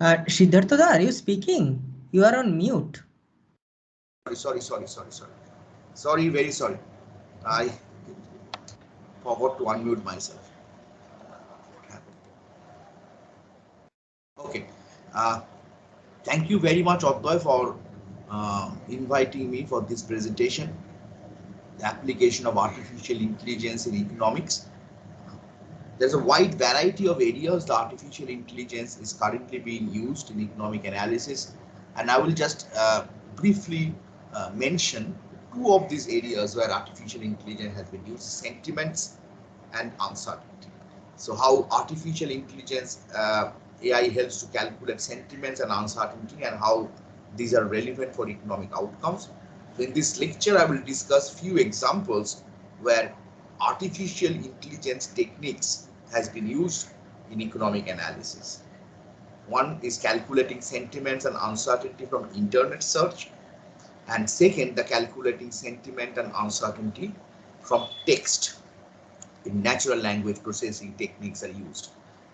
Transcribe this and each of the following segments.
Siddhartha, are you speaking? You are on mute. Sorry, very sorry. I forgot to unmute myself. What happened? Okay. Uh, Thank you very much, Oddoy, for inviting me for this presentation, the application of artificial intelligence in economics. There's a wide variety of areas that artificial intelligence is currently being used in economic analysis, and I will just briefly mention two of these areas where artificial intelligence has been used: sentiments and uncertainty. So, how artificial intelligence AI helps to calculate sentiments and uncertainty, and how these are relevant for economic outcomes. So, in this lecture, I will discuss few examples where artificial intelligence techniques has been used in economic analysis. One is calculating sentiments and uncertainty from internet search, and second, the calculating sentiment and uncertainty from text. In natural language processing techniques are used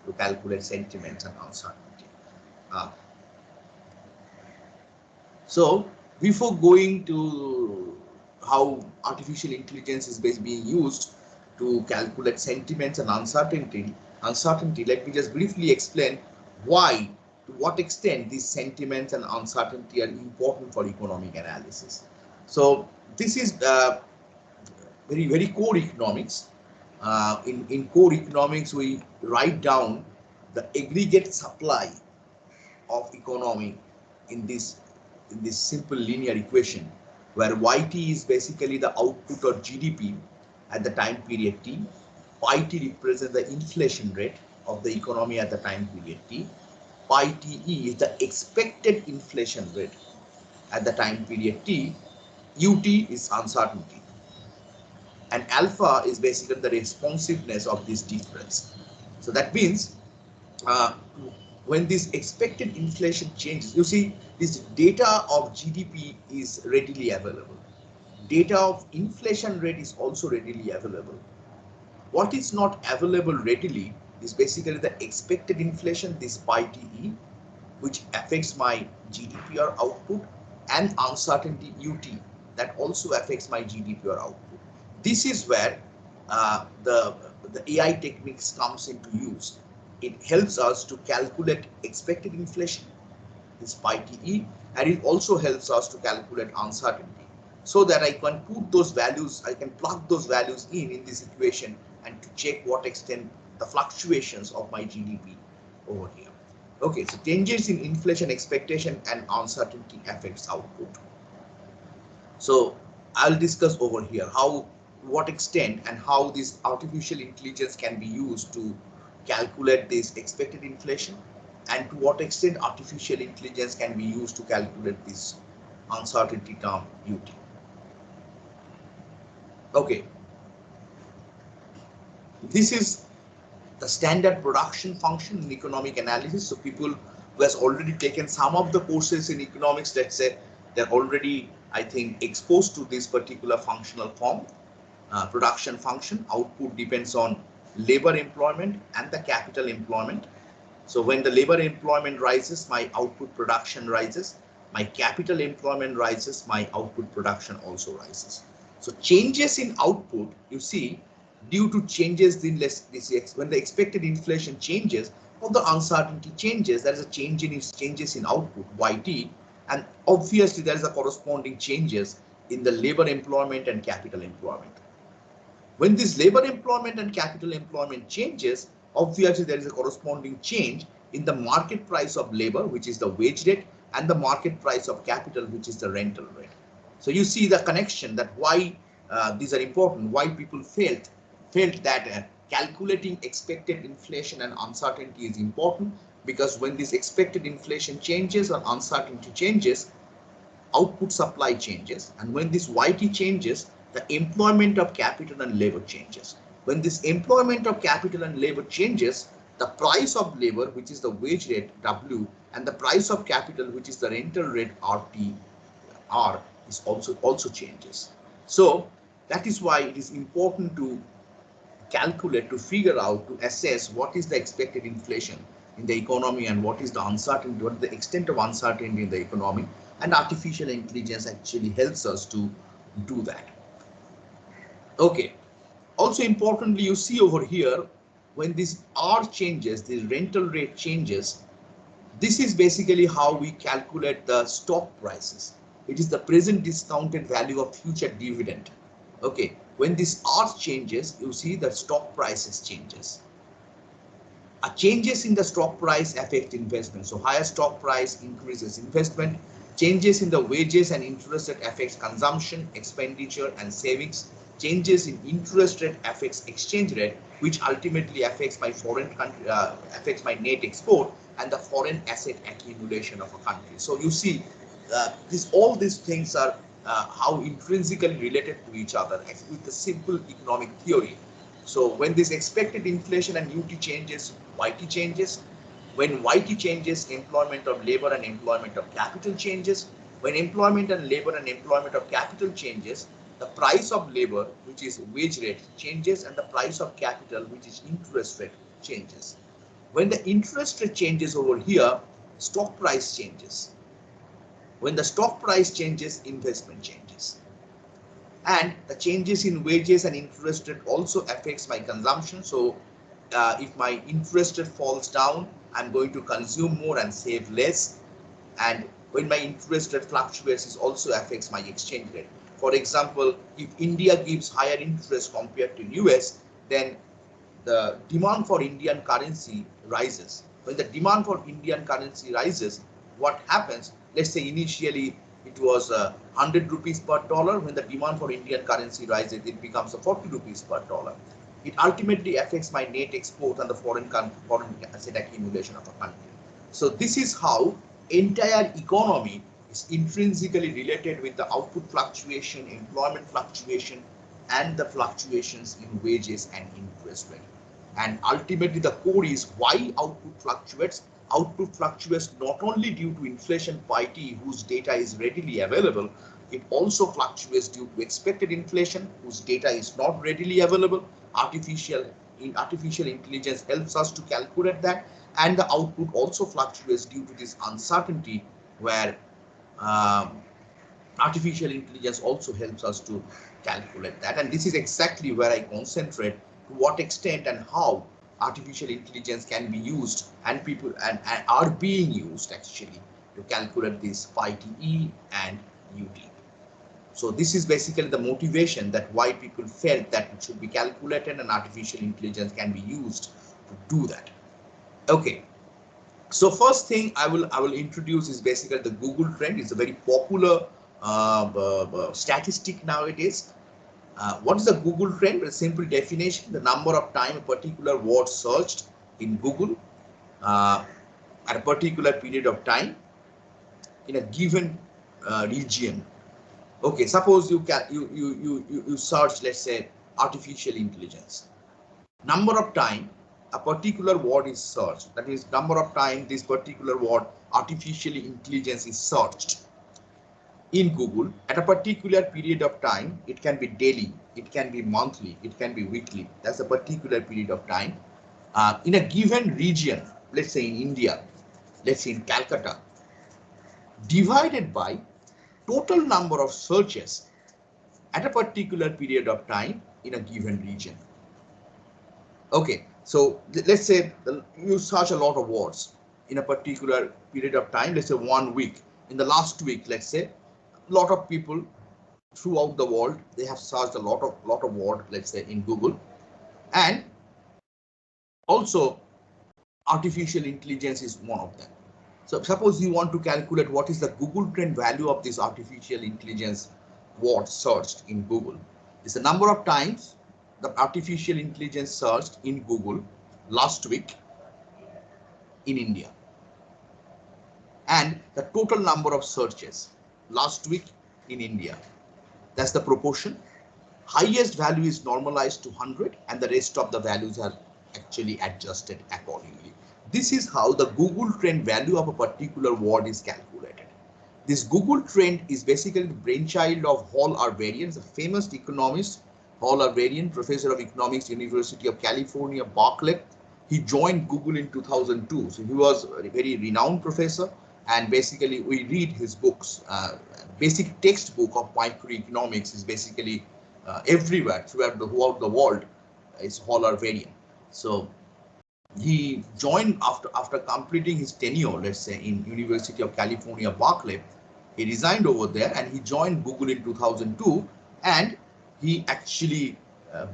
to calculate sentiments and uncertainty. Uh, so before going to how artificial intelligence is being used to calculate sentiments and uncertainty, let me just briefly explain why, to what extent these sentiments and uncertainty are important for economic analysis. So this is very core economics. In core economics, we write down the aggregate supply of economy in this simple linear equation, where YT is basically the output or GDP at the time period T. Pi T represents the inflation rate of the economy at the time period T. Pi TE is the expected inflation rate at the time period T. UT is uncertainty, and alpha is basically the responsiveness of this difference. So that means uh, when this expected inflation changes, you see this data of GDP is readily available. Data of inflation rate is also readily available. What is not available readily is basically the expected inflation, this pi TE, which affects my GDP or output, and uncertainty UT, that also affects my GDP or output. This is where the AI techniques comes into use. It helps us to calculate expected inflation, this pi TE, and it also helps us to calculate uncertainty, so that I can put those values, I can plug those values in this equation, and to check what extent the fluctuations of my GDP over here. Okay, so changes in inflation expectation and uncertainty affects output. So I'll discuss over here how, to what extent and how this artificial intelligence can be used to calculate this expected inflation, and to what extent artificial intelligence can be used to calculate this uncertainty term UT. Okay, this is the standard production function in economic analysis. So people who has already taken some of the courses in economics, let's say, they're already, I think, exposed to this particular functional form. Production function, output depends on labor employment and the capital employment. So when the labor employment rises, my output production rises. My capital employment rises, my output production also rises. So changes in output, you see, due to changes in when the expected inflation changes or the uncertainty changes, there is a changes in output YT, and obviously there is a corresponding changes in the labor employment and capital employment. When this labor employment and capital employment changes, obviously there is a corresponding change in the market price of labor, which is the wage rate, and the market price of capital, which is the rental rate. So you see the connection, that why these are important, why people felt that calculating expected inflation and uncertainty is important, because when this expected inflation changes or uncertainty changes, output supply changes, and when this YT changes, the employment of capital and labor changes. When this employment of capital and labor changes, the price of labor, which is the wage rate W, and the price of capital, which is the rental rate RT is also changes. So that is why it is important to calculate, to figure out, to assess what is the expected inflation in the economy and what is the uncertainty, what is the extent of uncertainty in the economy, and artificial intelligence actually helps us to do that. Okay. Also importantly, you see over here, when this R changes, the rental rate changes, this is basically how we calculate the stock prices. It is the present discounted value of future dividend. Okay, when this R changes, you see the stock prices changes. Changes in the stock price affect investment. So higher stock price increases investment. Changes in the wages and interest rate affects consumption, expenditure, and savings. Changes in interest rate affects exchange rate, which ultimately affects my foreign country, affects my net export and the foreign asset accumulation of a country. So you see, all these things are how intrinsically related to each other with the simple economic theory. So when this expected inflation and UT changes, YT changes. When YT changes, employment of labor and employment of capital changes. When employment and labor and employment of capital changes, the price of labor, which is wage rate, changes, and the price of capital, which is interest rate, changes. When the interest rate changes over here, stock price changes. When the stock price changes, investment changes. And the changes in wages and interest rate also affects my consumption. So if my interest rate falls down, I'm going to consume more and save less. And when my interest rate fluctuates, it also affects my exchange rate. For example, if India gives higher interest compared to US, then the demand for Indian currency rises. When the demand for Indian currency rises, what happens? Let's say initially it was 100 rupees per dollar. When the demand for Indian currency rises, it becomes 40 rupees per dollar. It ultimately affects my net export and the foreign asset accumulation of a country. So this is how entire economy is intrinsically related with the output fluctuation, employment fluctuation, and the fluctuations in wages and interest rate. And ultimately the core is why output fluctuates. Output fluctuates not only due to inflation YT, whose data is readily available, it also fluctuates due to expected inflation, whose data is not readily available. Artificial intelligence helps us to calculate that, and the output also fluctuates due to this uncertainty, where artificial intelligence also helps us to calculate that. And this is exactly where I concentrate, to what extent and how artificial intelligence can be used, and people and are being used actually to calculate this YTE and UT. So this is basically the motivation that why people felt that it should be calculated and artificial intelligence can be used to do that. Okay. So first thing I will introduce is basically the Google trend. It's a very popular statistic nowadays. What is the Google trend? A simple definition: the number of time a particular word searched in Google at a particular period of time in a given region. Okay, suppose you search, let's say, artificial intelligence. Number of time a particular word is searched, that is number of time this particular word artificial intelligence is searched in Google at a particular period of time. It can be daily, it can be monthly, it can be weekly. That's a particular period of time in a given region. Let's say in India, let's say in Calcutta, divided by total number of searches at a particular period of time in a given region. Okay, so let's say you search a lot of words in a particular period of time, let's say 1 week. In the last week, let's say, a lot of people throughout the world, they have searched a lot of words, let's say, in Google. And also artificial intelligence is one of them. So suppose you want to calculate what is the Google trend value of this artificial intelligence word searched in Google. It's the number of times the artificial intelligence searched in Google last week in India, and the total number of searches last week in India. That's the proportion. Highest value is normalized to 100, and the rest of the values are actually adjusted accordingly. This is how the Google trend value of a particular word is calculated. This Google trend is basically the brainchild of Hall Arverian, a famous economist. Hall Arverian, professor of economics, University of California, Berkeley. he joined Google in 2002. So he was a very renowned professor, and basically we read his books. Basic textbook of microeconomics is basically everywhere throughout the world. Is Haller variant. So he joined after completing his tenure, let's say in University of California, Berkeley. He resigned over there and he joined Google in 2002, and he actually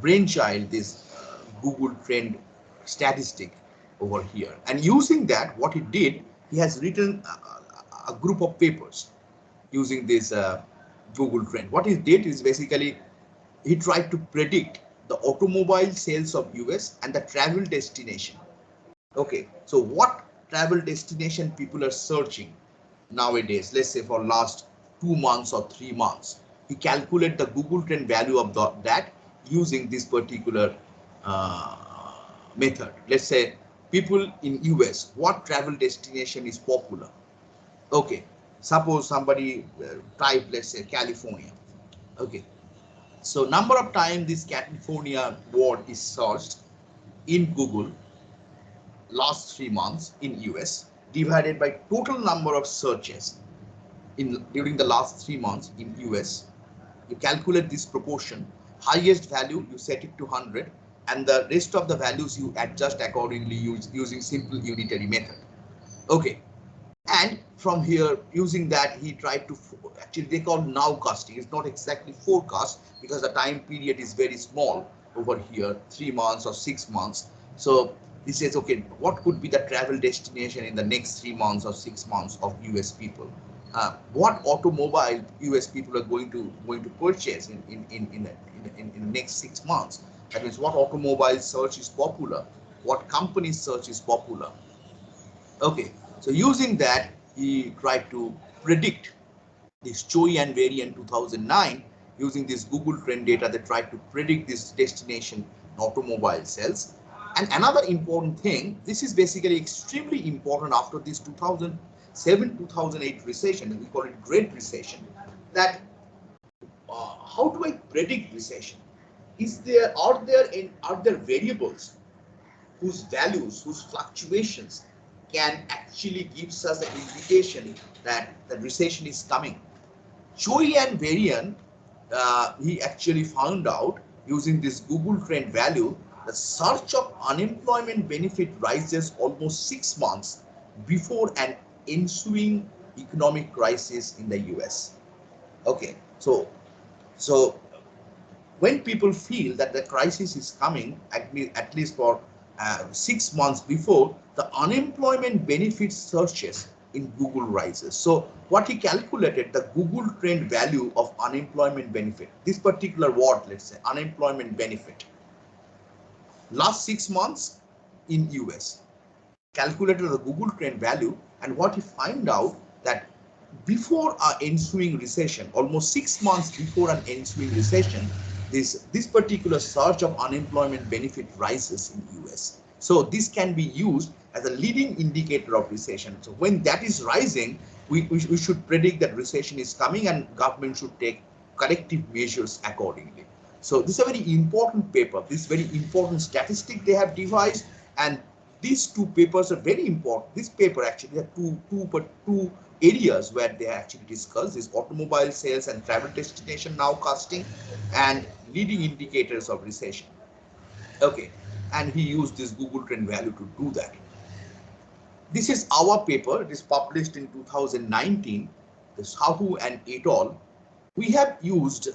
brainchild this Google trend statistic over here. And using that, what he did, he has written a group of papers using this Google trend. What he did is basically he tried to predict the automobile sales of US and the travel destination. Okay, so what travel destination people are searching nowadays, let's say for last 2 months or 3 months. He calculate the Google trend value of that using this particular method. Let's say people in US, what travel destination is popular? Okay, suppose somebody type, let's say California. Okay, so number of times this California word is searched in Google last 3 months in US divided by total number of searches during the last 3 months in US. You calculate this proportion. Highest value you set it to 100, and the rest of the values you adjust accordingly using simple unitary method. Okay, and from here using that he tried to, actually they call nowcasting. It's not exactly forecast because the time period is very small over here, 3 months or 6 months. So he says, okay, what could be the travel destination in the next 3 months or 6 months of US people? What automobile US people are going to purchase in the next 6 months? That means what automobile search is popular, what company search is popular. Okay, so using that he tried to predict this Choi and variant 2009 using this Google trend data. They tried to predict this destination automobile sales. And another important thing, this is basically extremely important after this 2007-2008 recession, we call it Great Recession, that how do I predict recession? Are there variables whose values, whose fluctuations can actually gives us an indication that the recession is coming? Choi and Varian, he actually found out using this Google trend value, the search of unemployment benefit rises almost 6 months before an ensuing economic crisis in the US. Okay, so when people feel that the crisis is coming, at least for 6 months before, the unemployment benefit searches in Google rises. So what he calculated, the Google trend value of unemployment benefit, this particular word, let's say unemployment benefit, last 6 months in US, calculated the Google trend value, and what he find out that before an ensuing recession, almost 6 months before an ensuing recession, this particular surge of unemployment benefit rises in US. So this can be used as a leading indicator of recession. So when that is rising, we should predict that recession is coming and government should take corrective measures accordingly. So this is a very important paper, this very important statistic they have devised, and these two papers are very important. This paper actually have two areas where they actually discuss this automobile sales and travel destination nowcasting and leading indicators of recession. Okay, and he used this Google trend value to do that. This is our paper. It is published in 2019. This Sahu and et al. We have used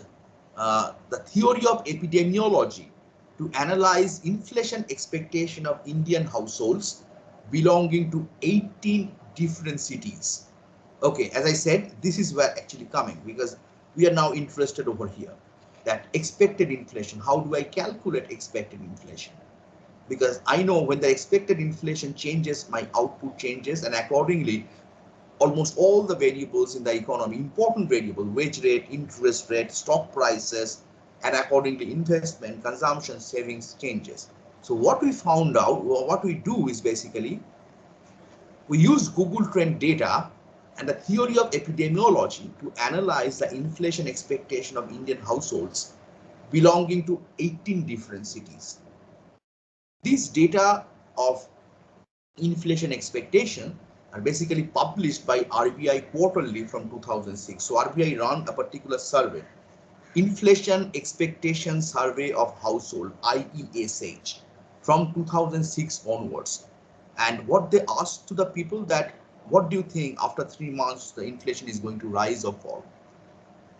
the theory of epidemiology to analyze inflation expectation of Indian households belonging to 18 different cities. Okay, as I said, this is where actually coming, because we are now interested over here that expected inflation. How do I calculate expected inflation? Because I know when the expected inflation changes, my output changes, and accordingly, almost all the variables in the economy, important variable, wage rate, interest rate, stock prices, and accordingly investment, consumption, savings changes. So what we found out, what we do is basically, we use Google trend data and the theory of epidemiology to analyze the inflation expectation of Indian households belonging to 18 different cities. These data of inflation expectation are basically published by RBI quarterly from 2006. So RBI ran a particular survey, Inflation Expectation Survey of Household, IESH, from 2006 onwards. And what they asked to the people that, what do you think after 3 months the inflation is going to rise or fall?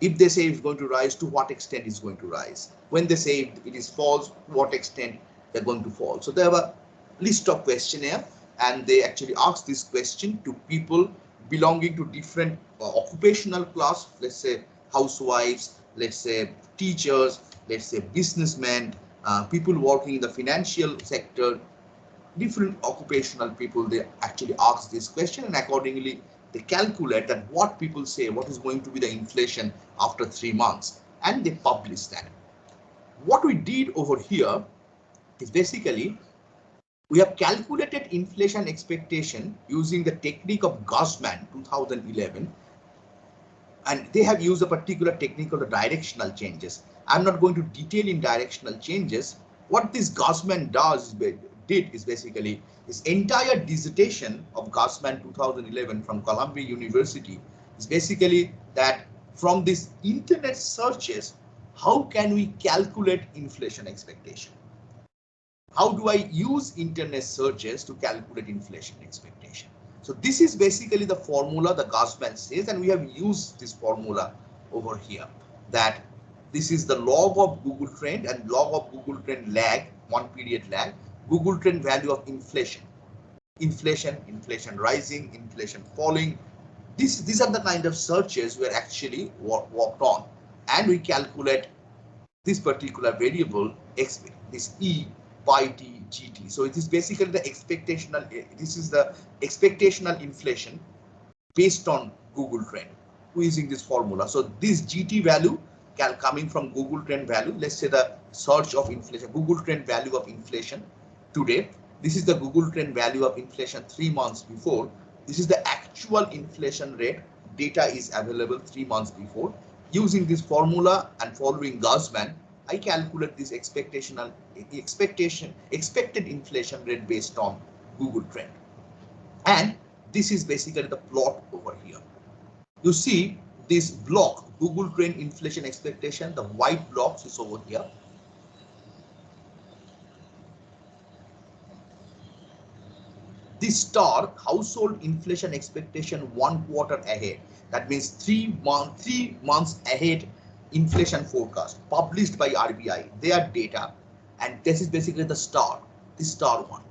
If they say it's going to rise, to what extent is going to rise? When they say it is falls, to what extent they're going to fall? So they have a list of questionnaire, and they actually ask this question to people belonging to different occupational class, let's say housewives, let's say teachers, let's say businessmen, people working in the financial sector, different occupational people. They actually ask this question, and accordingly they calculate that what people say, what is going to be the inflation after 3 months, and they publish that. What we did over here is basically we have calculated inflation expectation using the technique of Guzman 2011, and they have used a particular technique of the directional changes. I'm not going to detail in directional changes. What this Guzman did is basically this entire dissertation of Guzman 2011 from Columbia University is basically that from these internet searches, how can we calculate inflation expectation? How do I use internet searches to calculate inflation expectation? So this is basically the formula the Guzman says, and we have used this formula over here, that this is the log of Google trend and log of Google trend lag, 1 period lag, Google trend value of inflation. Inflation rising, inflation falling. These are the kind of searches we are actually worked on, and we calculate this particular variable, this E by T GT. So it is basically the expectational. This is the expectational inflation based on Google trend using this formula. So this GT value coming from Google trend value. Let's say the search of inflation, Google trend value of inflation today. This is the Google trend value of inflation 3 months before. This is the actual inflation rate. Data is available 3 months before. Using this formula and following Guzman, I calculate this expected inflation rate based on Google trend. And this is basically the plot over here. You see this block, Google trend inflation expectation, the white blocks is over here. This star, household inflation expectation 1 quarter ahead. That means 3 months ahead inflation forecast published by RBI, their data, and this is basically the star, this star one.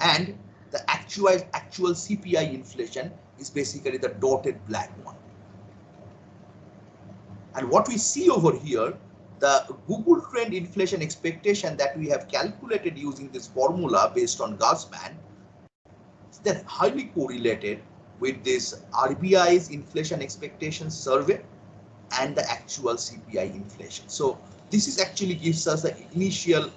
And the actual CPI inflation is basically the dotted black one. And what we see over here, the Google trend inflation expectation that we have calculated using this formula based on Guzman, that's highly correlated with this RBI's inflation expectation survey and the actual CPI inflation. So this is actually gives us the initial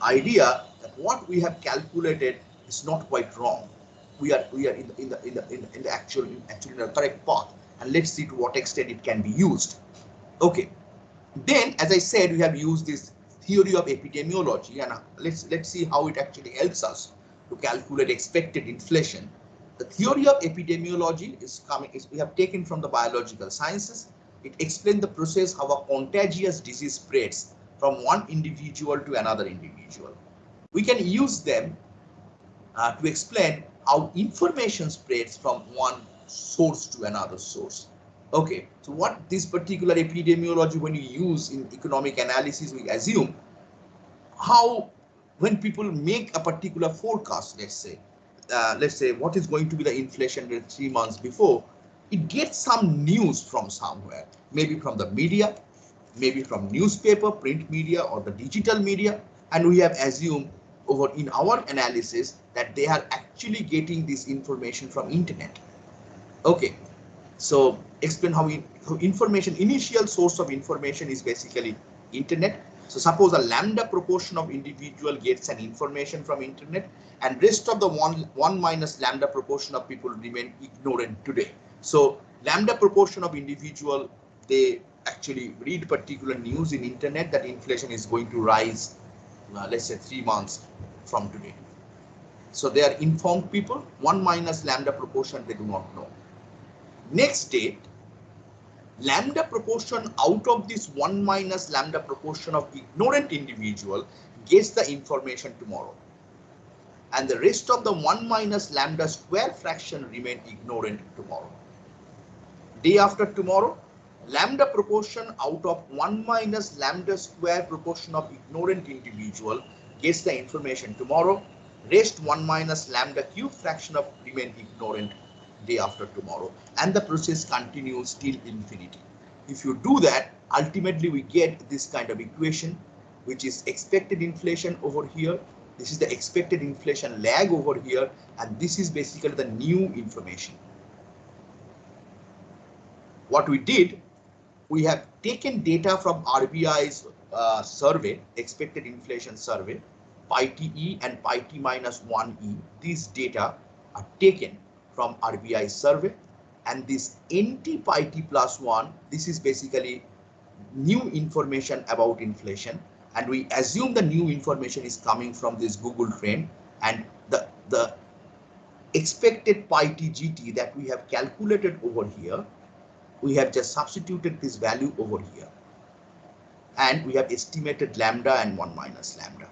idea that what we have calculated is not quite wrong. We are in the actual in the correct path, and let's see to what extent it can be used. Okay, then as I said, we have used this theory of epidemiology, and let's see how it actually helps us to calculate expected inflation. The theory of epidemiology is we have taken from the biological sciences. It explains the process how a contagious disease spreads from one individual to another individual. We can use them to explain how information spreads from one source to another source. Okay, so what this particular epidemiology, when you use in economic analysis, we assume how when people make a particular forecast, let's say what is going to be the inflation rate 3 months before, it gets some news from somewhere, maybe from the media, maybe from newspaper, print media, or the digital media, and we have assumed over in our analysis that they are actually getting this information from internet. Okay, so explain how information, initial source of information is basically internet. So suppose a lambda proportion of individual gets an information from internet, and rest of the one minus lambda proportion of people remain ignorant today. So lambda proportion of individual, they actually read particular news in internet that inflation is going to rise, let's say 3 months from today. So they are informed people. 1 minus lambda proportion they do not know. Next day, lambda proportion out of this 1 minus lambda proportion of ignorant individual gets the information tomorrow. And the rest of the 1 minus lambda square fraction remain ignorant tomorrow. Day after tomorrow, lambda proportion out of 1 minus lambda square proportion of ignorant individual gets the information tomorrow. Rest 1 minus lambda cube fraction of remain ignorant day after tomorrow, and the process continues till infinity. If you do that, ultimately we get this kind of equation, which is expected inflation over here. This is the expected inflation lag over here, and this is basically the new information. What we did, we have taken data from RBI's survey, expected inflation survey, pi TE and pi T minus 1E. These data are taken from RBI survey, and this NT pi T plus 1, this is basically new information about inflation, and we assume the new information is coming from this Google trend, and the expected pi T GT that we have calculated over here, we have just substituted this value over here, and we have estimated lambda and 1 minus lambda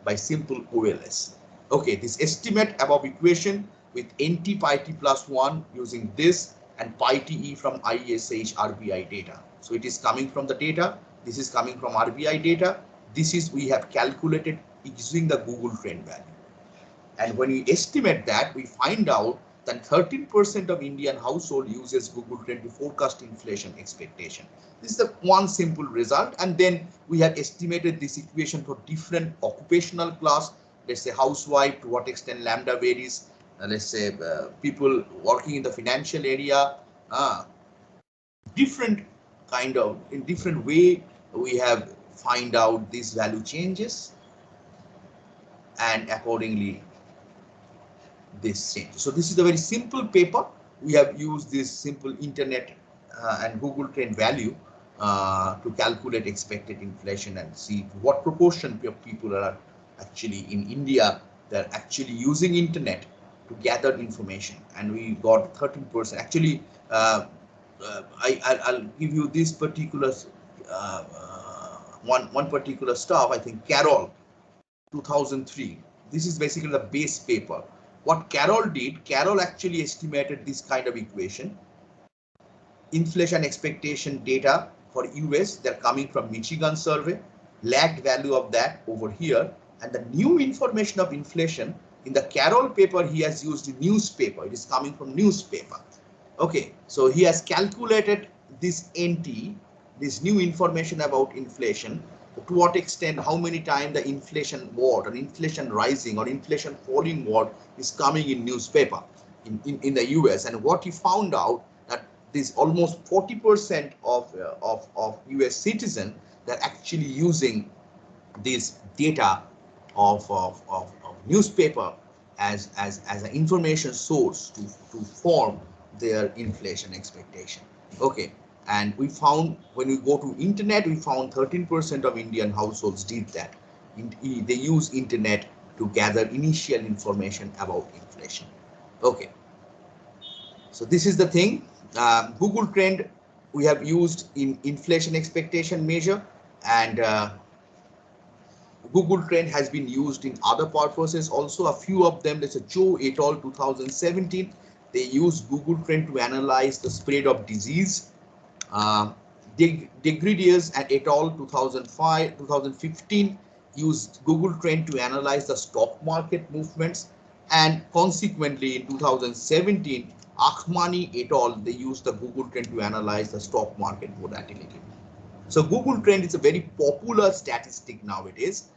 by simple OLS. Okay, this estimate above equation with NT pi T plus 1 using this and pi TE from ISH RBI data. So it is coming from the data. This is coming from RBI data. This is we have calculated using the Google trend value. And when we estimate that, we find out that 13% of Indian household uses Google Trend to forecast inflation expectation. This is the one simple result. And then we have estimated this equation for different occupational class. Let's say housewife, to what extent lambda varies. Let's say people working in the financial area, different kind of, in different way, we have find out these value changes, and accordingly this change. So this is a very simple paper. We have used this simple internet and Google trend value to calculate expected inflation and see what proportion of people are actually in India. They're actually using internet to gather information, and we got 13%. Actually, I'll give you this particular one particular stuff. I think Carroll 2003. This is basically the base paper. What Carroll did, Carroll actually estimated this kind of equation. Inflation expectation data for US, they're coming from Michigan survey, lagged value of that over here, and the new information of inflation in the Carroll paper, he has used the newspaper. It is coming from newspaper. Okay, so he has calculated this NT, this new information about inflation, to what extent, how many times the inflation word or inflation rising or inflation falling word is coming in newspaper in the US. And what he found out that this almost 40% of US citizens, they're actually using this data of newspaper as an information source to form their inflation expectation. Okay. And we found, when we go to internet, we found 13% of Indian households did that. They use internet to gather initial information about inflation. Okay. So this is the thing. Google trend we have used in inflation expectation measure, and Google trend has been used in other purposes also. A few of them, let's say Cho et al. 2017, they used Google trend to analyze the spread of disease. Degridius and et al. 2015 used Google trend to analyze the stock market movements, and consequently in 2017 Akhmani et al. They used the Google trend to analyze the stock market volatility. So Google trend is a very popular statistic nowadays,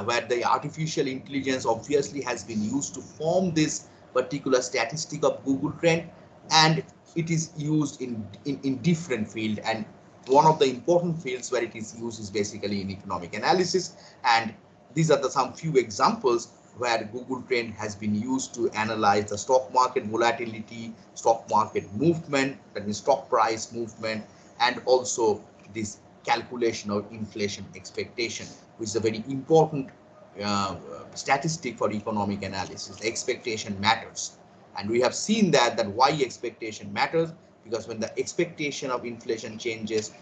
where the artificial intelligence obviously has been used to form this particular statistic of Google trend, and it is used in different field, and one of the important fields where it is used is basically in economic analysis. And these are some few examples where Google trend has been used to analyze the stock market volatility, stock market movement, that means stock price movement, and also this calculation of inflation expectation, which is a very important statistic for economic analysis. The expectation matters, and we have seen that why expectation matters, because when the expectation of inflation changes,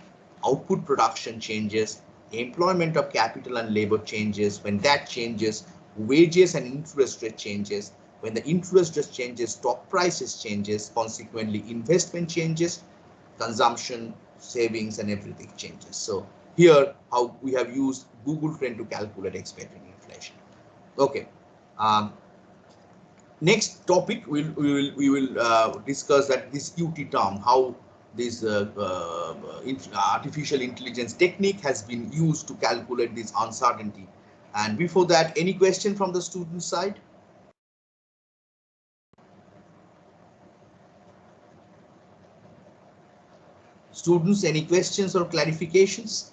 output production changes, employment of capital and labor changes. When that changes, wages and interest rate changes. When the interest rate changes, stock prices changes, consequently investment changes, consumption, savings, and everything changes. So here how we have used Google Trend to calculate expected inflation. Okay. Next topic we will discuss that this QT term, how this artificial intelligence technique has been used to calculate this uncertainty. And before that, any question from the student side? Students, any questions or clarifications?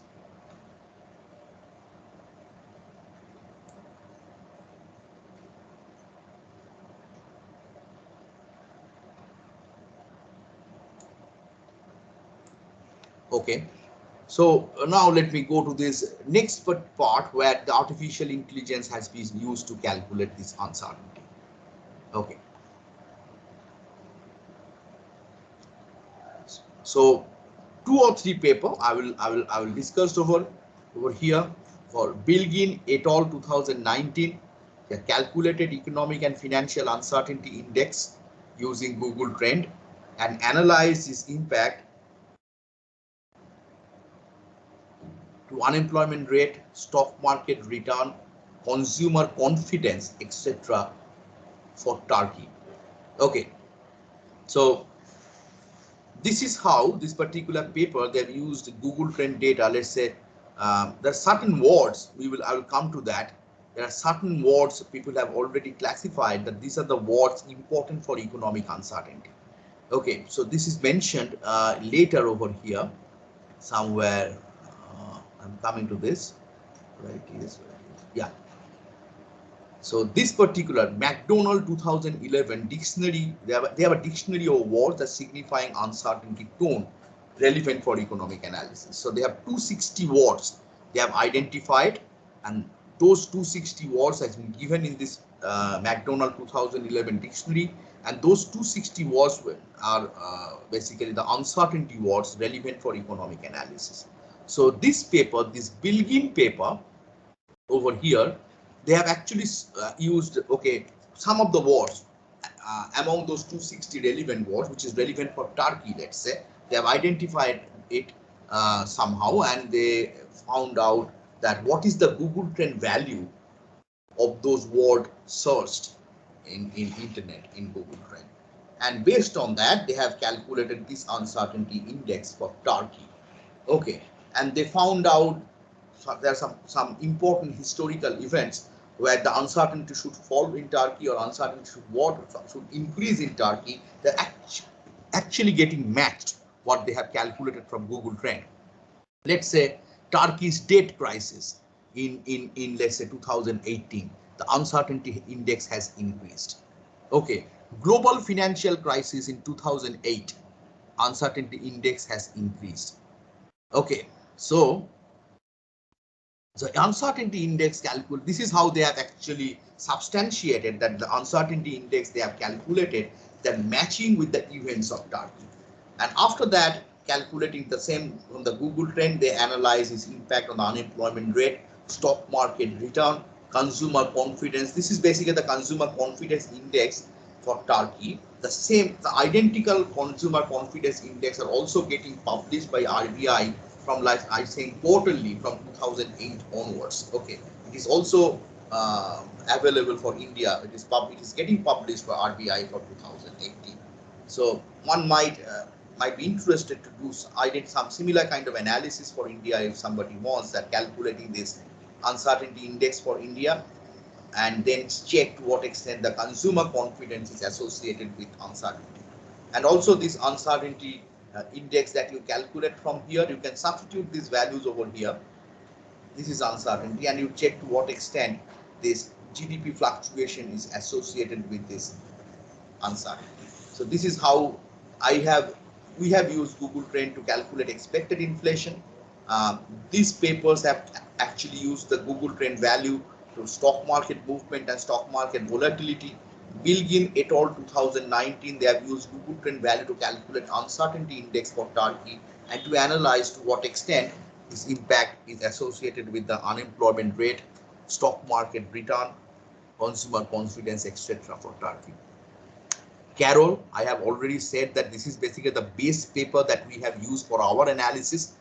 Okay, so now let me go to this next part where the artificial intelligence has been used to calculate this uncertainty. Okay, so 2 or 3 paper I will discuss over here. For Bilgin et al. 2019, the calculated economic and financial uncertainty index using Google Trend and analyze its impact to unemployment rate, stock market return, consumer confidence, etc. for Turkey. Okay, so this is how this particular paper they've used Google Trend data. Let's say there are certain words I will come to that. There are certain words people have already classified that these are the words important for economic uncertainty. Okay, so this is mentioned later over here somewhere. I'm coming to this. Right, yes, yeah. So this particular McDonald 2011 dictionary, they have a dictionary of words that signifying uncertainty tone relevant for economic analysis. So they have 260 words they have identified, and those 260 words has been given in this McDonald 2011 dictionary, and those 260 words are basically the uncertainty words relevant for economic analysis. So this paper, this Bilgin paper over here, they have actually used, okay, some of the words among those 260 relevant words, which is relevant for Turkey, let's say, they have identified it somehow, and they found out that what is the Google Trend value of those words searched in internet in Google Trend. And based on that, they have calculated this uncertainty index for Turkey. Okay, and they found out there are some important historical events where the uncertainty should fall in Turkey or uncertainty should increase in Turkey. They're actually getting matched what they have calculated from Google Trend. Let's say Turkey's debt crisis in let's say 2018, the uncertainty index has increased. Okay, global financial crisis in 2008, uncertainty index has increased. Okay, so the uncertainty index this is how they have actually substantiated that the uncertainty index they have calculated, that matching with the events of Turkey. And after that, calculating the same from the Google Trend, they analyze its impact on the unemployment rate, stock market return, consumer confidence. This is basically the consumer confidence index for Turkey. The identical consumer confidence index are also getting published by RBI from, like I saying, quarterly from 2008 onwards. Okay, it is also available for India. It is getting published by RBI for 2018. So one might be interested to do. I did some similar kind of analysis for India if somebody wants that, calculating this uncertainty index for India, and then check to what extent the consumer confidence is associated with uncertainty. And also this uncertainty index that you calculate from here, you can substitute these values over here. This is uncertainty, and you check to what extent this GDP fluctuation is associated with this uncertainty. So this is how I have we have used Google Trend to calculate expected inflation. These papers have actually used the Google Trend value to stock market movement and stock market volatility. Bilgin et al. 2019, they have used Google Trend value to calculate uncertainty index for Turkey and to analyze to what extent this impact is associated with the unemployment rate, stock market return, consumer confidence, etc. for Turkey. Carroll, I have already said that this is basically the base paper that we have used for our analysis.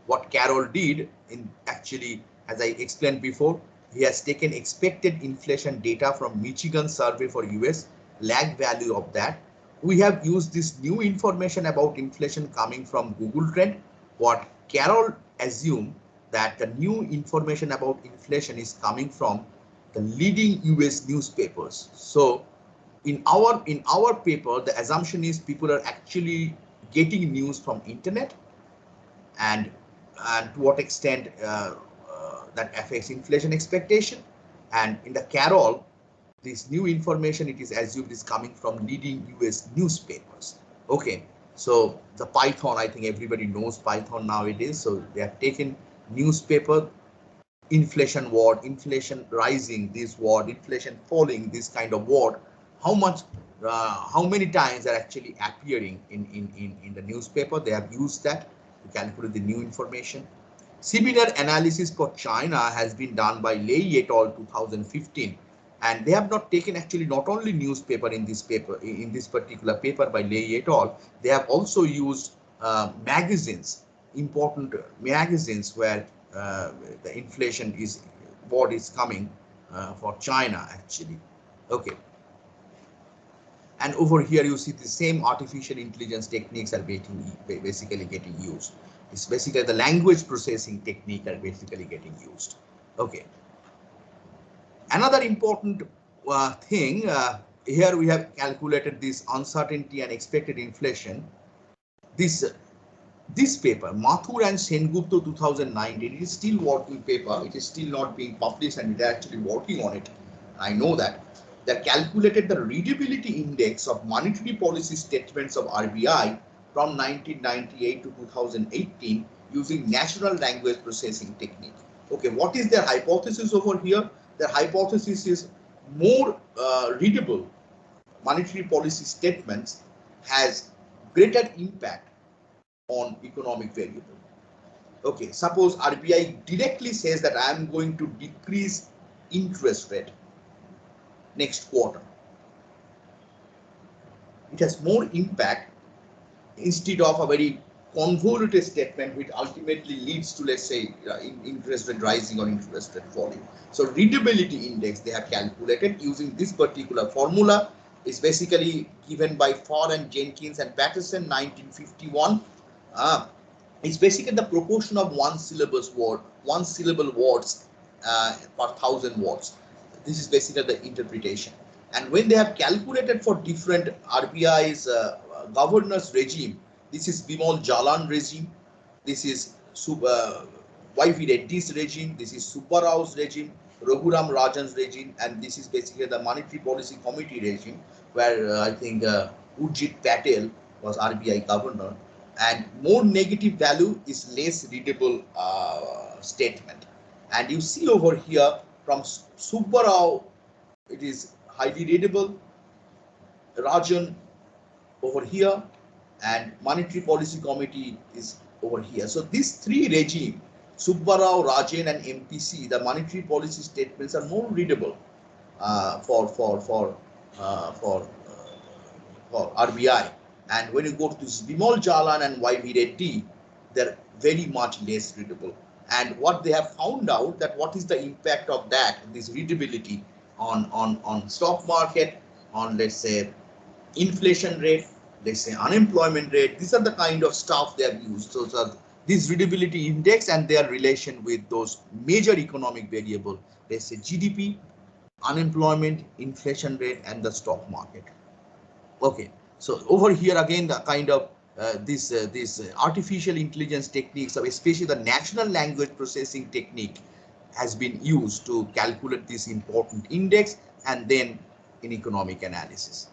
What Carroll did in actually, as I explained before, he has taken expected inflation data from Michigan survey for US, lag value of that. We have used this new information about inflation coming from Google Trend. What Carroll assumed that the new information about inflation is coming from the leading US newspapers. So in our paper, the assumption is people are actually getting news from internet, and to what extent that affects inflation expectation. And in the Carroll, this new information, it is assumed, is coming from leading US newspapers. Okay, so the Python, I think everybody knows Python nowadays. So they have taken newspaper, inflation word, inflation rising, this word, inflation falling, this kind of word, how many times are actually appearing in the newspaper. They have used that to calculate the new information. Similar analysis for China has been done by Lei et al. 2015, and they have not taken actually not only newspaper in this paper, in this particular paper by Lei et al. They have also used magazines, important magazines where the inflation is what is coming for China actually. Okay. And over here you see the same artificial intelligence techniques are basically getting used. It's basically the language processing technique are basically getting used. Okay. Another important thing, here we have calculated this uncertainty and expected inflation. This paper, Mathur and Sengupta 2019, it is still working paper. It is still not being published, and they're actually working on it. I know that. They calculated the readability index of monetary policy statements of RBI from 1998 to 2018 using natural language processing technique. Okay, what is their hypothesis over here? Their hypothesis is more readable monetary policy statements has greater impact on economic variable. Okay, suppose RBI directly says that I am going to decrease interest rate next quarter. It has more impact instead of a very convoluted statement which ultimately leads to, let's say, interest rate rising or interest rate falling. So readability index they have calculated using this particular formula is basically given by Farr and Jenkins and Patterson 1951. It's basically the proportion of one syllable words per 1,000 words. This is basically the interpretation. And when they have calculated for different RBI's governance regime, this is Bimal Jalan regime, this is Y.V. Reddy's regime, this is Subba Rao's regime, Raghuram Rajan's regime, and this is basically the Monetary Policy Committee regime, where I think Urjit Patel was RBI governor. And more negative value is less readable statement. And you see over here from Subba Rao, it is highly readable. Rajan over here, and Monetary Policy Committee is over here. So these three regime, Subba Rao, Rajan, and MPC, the monetary policy statements are more readable for RBI. And when you go to Bimal Jalan and Y.V. Reddy, they're very much less readable. And what they have found out that what is the impact of that, this readability on stock market, on, let's say, inflation rate, let's say unemployment rate. These are the kind of stuff they have used. So this readability index and their relation with those major economic variable, let's say GDP, unemployment, inflation rate, and the stock market. Okay, so over here again the kind of this artificial intelligence techniques, especially the natural language processing technique, has been used to calculate this important index and then in economic analysis.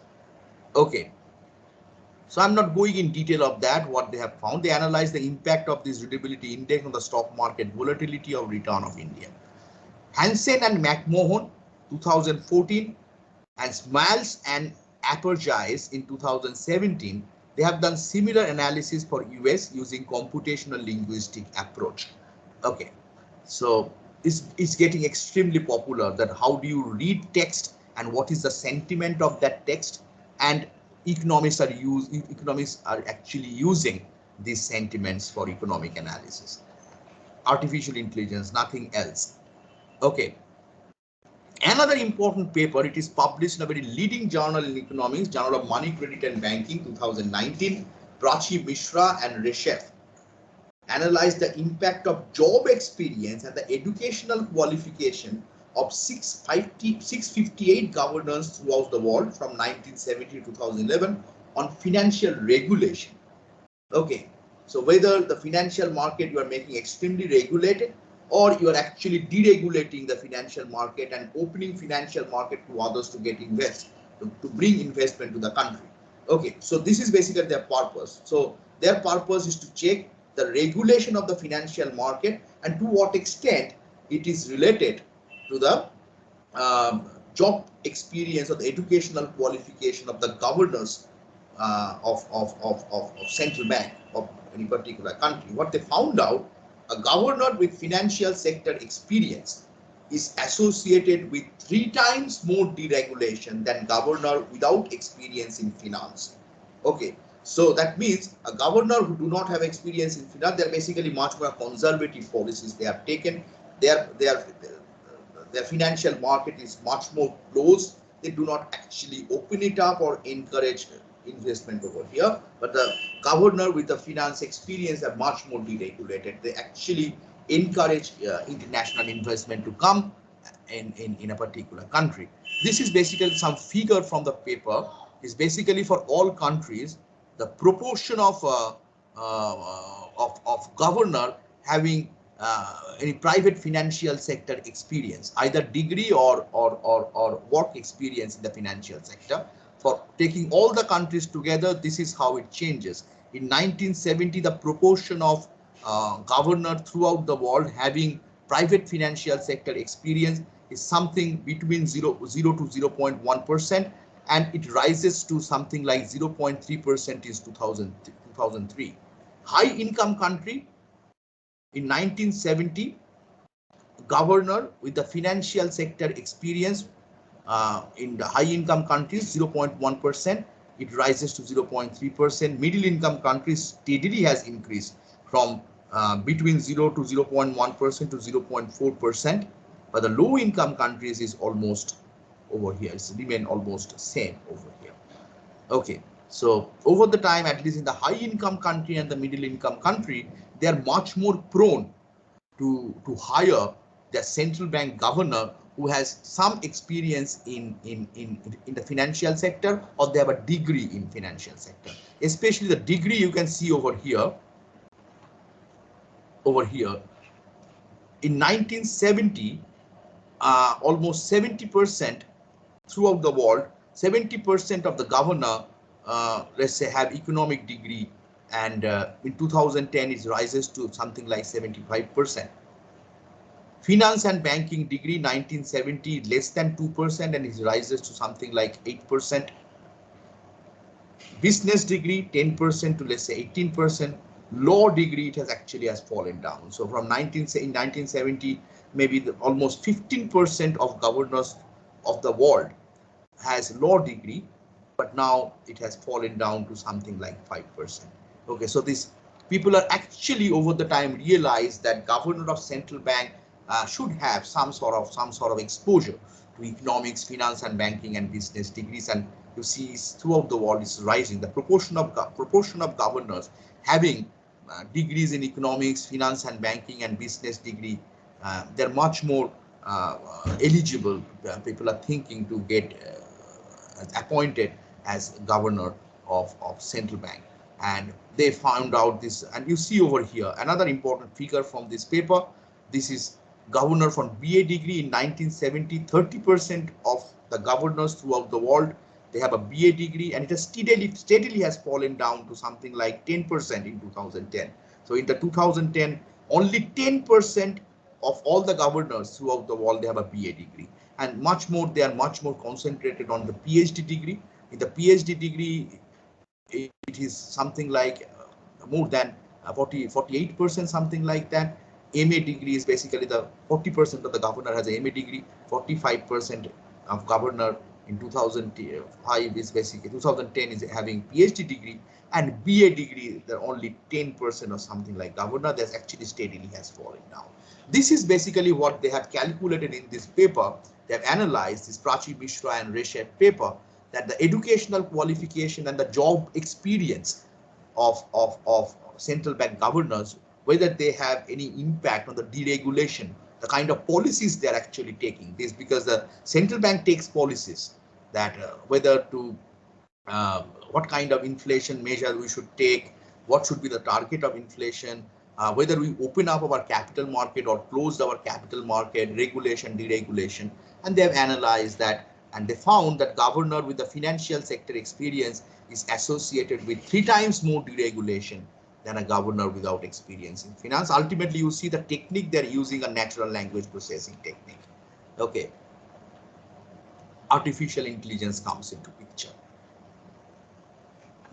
Okay, So I'm not going in detail of that, what they have found. They analyzed the impact of this readability index on the stock market volatility of return of India. Hansen and McMahon 2014 and Smiles and Apergis in 2017, they have done similar analysis for US using computational linguistic approach. Okay, so it's getting extremely popular that how do you read text and what is the sentiment of that text, and economists are actually using these sentiments for economic analysis. Artificial intelligence, nothing else. Okay. Another important paper, it is published in a very leading journal in economics, Journal of Money, Credit and Banking, 2019. Prachi Mishra and Reshef analyzed the impact of job experience and the educational qualification of 658 governors throughout the world from 1970 to 2011 on financial regulation. Okay, so whether the financial market you are making extremely regulated, or you are actually deregulating the financial market and opening financial market to others to get invest, to bring investment to the country. Okay, so this is basically their purpose. So their purpose is to check the regulation of the financial market and to what extent it is related to the job experience or the educational qualification of the governors of central bank of any particular country. What they found out, a governor with financial sector experience is associated with 3 times more deregulation than governor without experience in finance. Okay, so that means a governor who do not have experience in finance, they're basically much more conservative policies they have taken. Their financial market is much more closed. They do not actually open it up or encourage investment over here, but the governor with the finance experience are much more deregulated. They actually encourage international investment to come in a particular country. This is basically some figure from the paper. Is basically for all countries the proportion of governor having any private financial sector experience, either degree or work experience in the financial sector. For taking all the countries together, this is how it changes. In 1970, the proportion of governor throughout the world having private financial sector experience is something between 0 to 0.1%, and it rises to something like 0.3% is 2003. High income country in 1970, governor with the financial sector experience in the high income countries 0.1%, it rises to 0.3%. Middle income countries steadily has increased from between 0 to 0.1% to 0.4%, but the low income countries is almost over here, it's remain almost same over here. Okay, so over the time, at least in the high income country and the middle income country, they are much more prone to hire their central bank governor who has some experience in the financial sector, or they have a degree in financial sector. Especially the degree you can see over here. In 1970, almost 70% throughout the world, 70% of the governor, let's say, have economic degree, and in 2010 it rises to something like 75%. Finance and banking degree 1970 less than 2%, and it rises to something like 8%. Business degree 10% to let's say 18%. Law degree, it has fallen down. So from 1970, maybe almost 15% of governors of the world has law degree, but now it has fallen down to something like 5%. Okay, so these people are actually over the time realize that governor of central bank should have some sort of exposure to economics, finance and banking and business degrees, and you see throughout the world is rising. The proportion of governors having degrees in economics, finance and banking and business degree, they're much more eligible. People are thinking to get appointed as governor of central bank, and they found out this. And you see over here another important figure from this paper. This is governor from BA degree in 1970. 30% of the governors throughout the world They have a BA degree, and it has steadily has fallen down to something like 10% in 2010. So in the 2010, only 10% of all the governors throughout the world, they have a BA degree, and much more, they are much more concentrated on the PhD degree. In the PhD degree, it is something like more than 48%, something like that. MA degree is basically the 40% of the governor has a MA degree, 45% of governor in 2005 is basically 2010 is having PhD degree, and BA degree they're only 10% or something like governor. That's actually steadily has fallen down. This is basically what they have calculated in this paper. They have analyzed this Prachi Mishra and Reshet paper, that the educational qualification and the job experience of central bank governors, whether they have any impact on the deregulation, the kind of policies they're actually taking. This because the central bank takes policies that whether to what kind of inflation measure we should take, what should be the target of inflation, whether we open up our capital market or close our capital market, regulation, deregulation, and they have analyzed that, and they found that governor with the financial sector experience is associated with 3 times more deregulation than a governor without experience in finance. Ultimately, you see the technique they're using, a natural language processing technique. Okay, artificial intelligence comes into picture.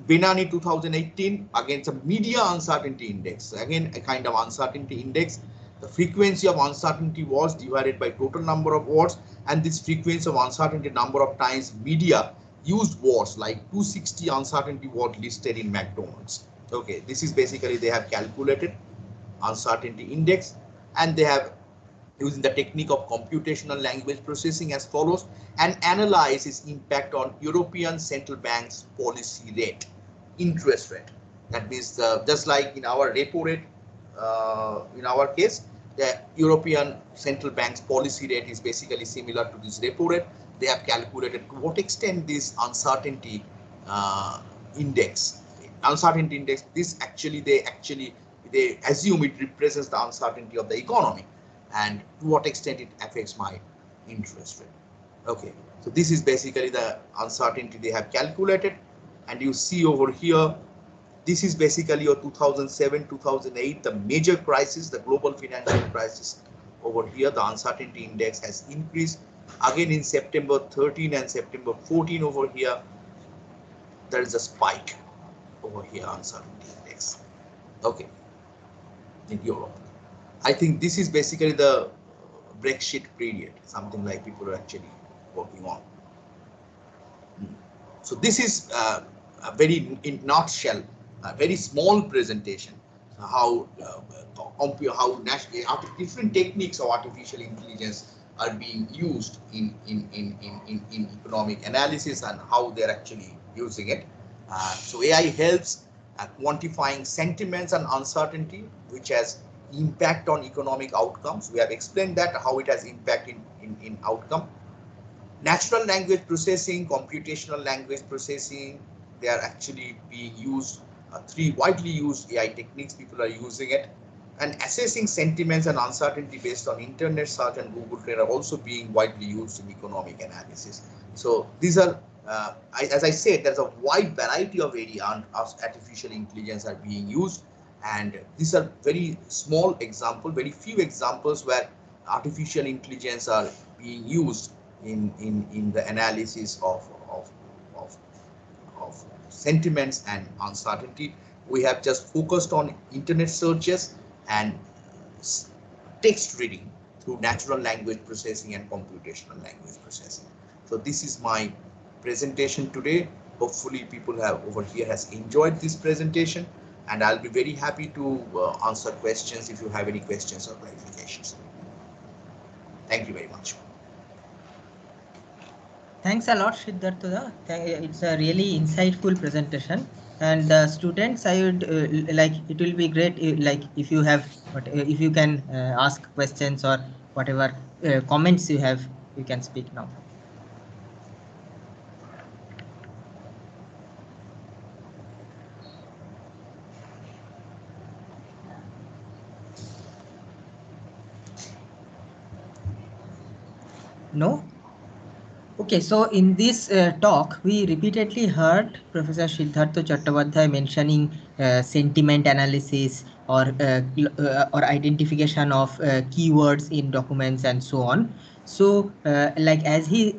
Benani 2018 against a media uncertainty index. Again, a kind of uncertainty index. The frequency of uncertainty was divided by total number of words, and this frequency of uncertainty number of times media used words like 260 uncertainty word listed in McDonald's. Okay, this is basically they have calculated uncertainty index, and they have using the technique of computational language processing as follows, and analyze its impact on European Central Bank's policy rate, interest rate. That means just like in our repo rate, in our case, the European Central Bank's policy rate is basically similar to this repo rate. They have calculated to what extent this uncertainty uncertainty index, this actually they assume it represents the uncertainty of the economy, and to what extent it affects my interest rate. Okay, so this is basically the uncertainty they have calculated, and you see over here, this is basically your 2007-2008, the major crisis, the global financial crisis. Over here, the uncertainty index has increased. Again, in September 13 and September 14 over here, there is a spike over here, uncertainty index. Okay, in Europe. I think this is basically the Brexit period, something like people are actually working on. So this is a very, in nutshell, a very small presentation, how different techniques of artificial intelligence are being used in economic analysis and how they're actually using it. So AI helps quantifying sentiments and uncertainty, which has impact on economic outcomes. We have explained that how it has impact in outcome. Natural language processing, computational language processing, they are actually being used, 3 widely used AI techniques, people are using it. And assessing sentiments and uncertainty based on internet search and Google Trend are also being widely used in economic analysis. So these are, as I said, there's a wide variety of artificial intelligence are being used. And these are very small examples, very few examples where artificial intelligence are being used in the analysis of sentiments and uncertainty. We have just focused on internet searches and text reading through natural language processing and computational language processing. So this is my presentation today. Hopefully people have over here has enjoyed this presentation, and I'll be very happy to answer questions if you have any questions or clarifications. Thank you very much. Thanks a lot, Siddhartha. It's a really insightful presentation. And students, I would like, it will be great if you have, if you can ask questions or whatever comments you have, you can speak now. No? Okay, so in this talk, we repeatedly heard Professor Siddhartha Chattopadhyay mentioning sentiment analysis or identification of keywords in documents and so on. So, like as he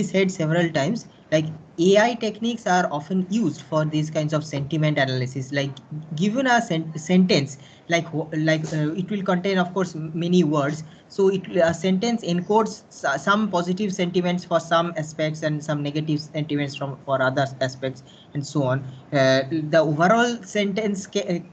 said several times, like AI techniques are often used for these kinds of sentiment analysis. Like given a sentence, it will contain, of course, many words. So a sentence encodes some positive sentiments for some aspects and some negative sentiments for other aspects and so on. The overall sentence can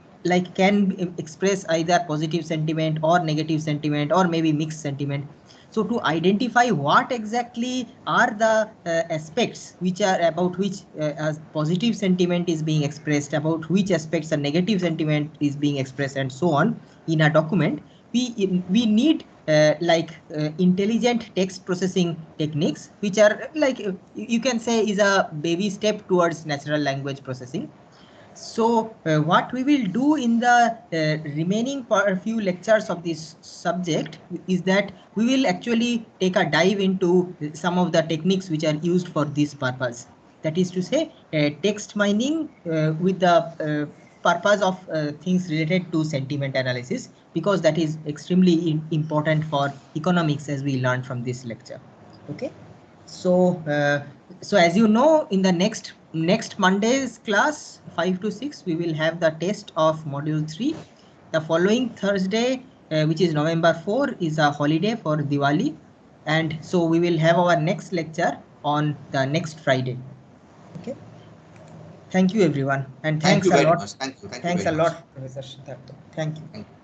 express either positive sentiment or negative sentiment or maybe mixed sentiment. So to identify what exactly are the aspects which are about which a positive sentiment is being expressed, about which aspects a negative sentiment is being expressed and so on in a document, we need intelligent text processing techniques, which are you can say is a baby step towards natural language processing. So what we will do in the remaining few lectures of this subject is that we will actually take a dive into some of the techniques which are used for this purpose. That is to say, text mining with the purpose of things related to sentiment analysis, because that is extremely important for economics, as we learned from this lecture. Okay. So, so as you know, in the next Monday's class, 5 to 6, we will have the test of module 3. The following Thursday, which is November 4, is a holiday for Diwali. And so we will have our next lecture on the next Friday. Okay. Thank you, everyone. And Thank thanks you a very lot. much. Thank you. Thank you Thanks very a much. lot, Professor Siddhartha. Thank you. Thank you.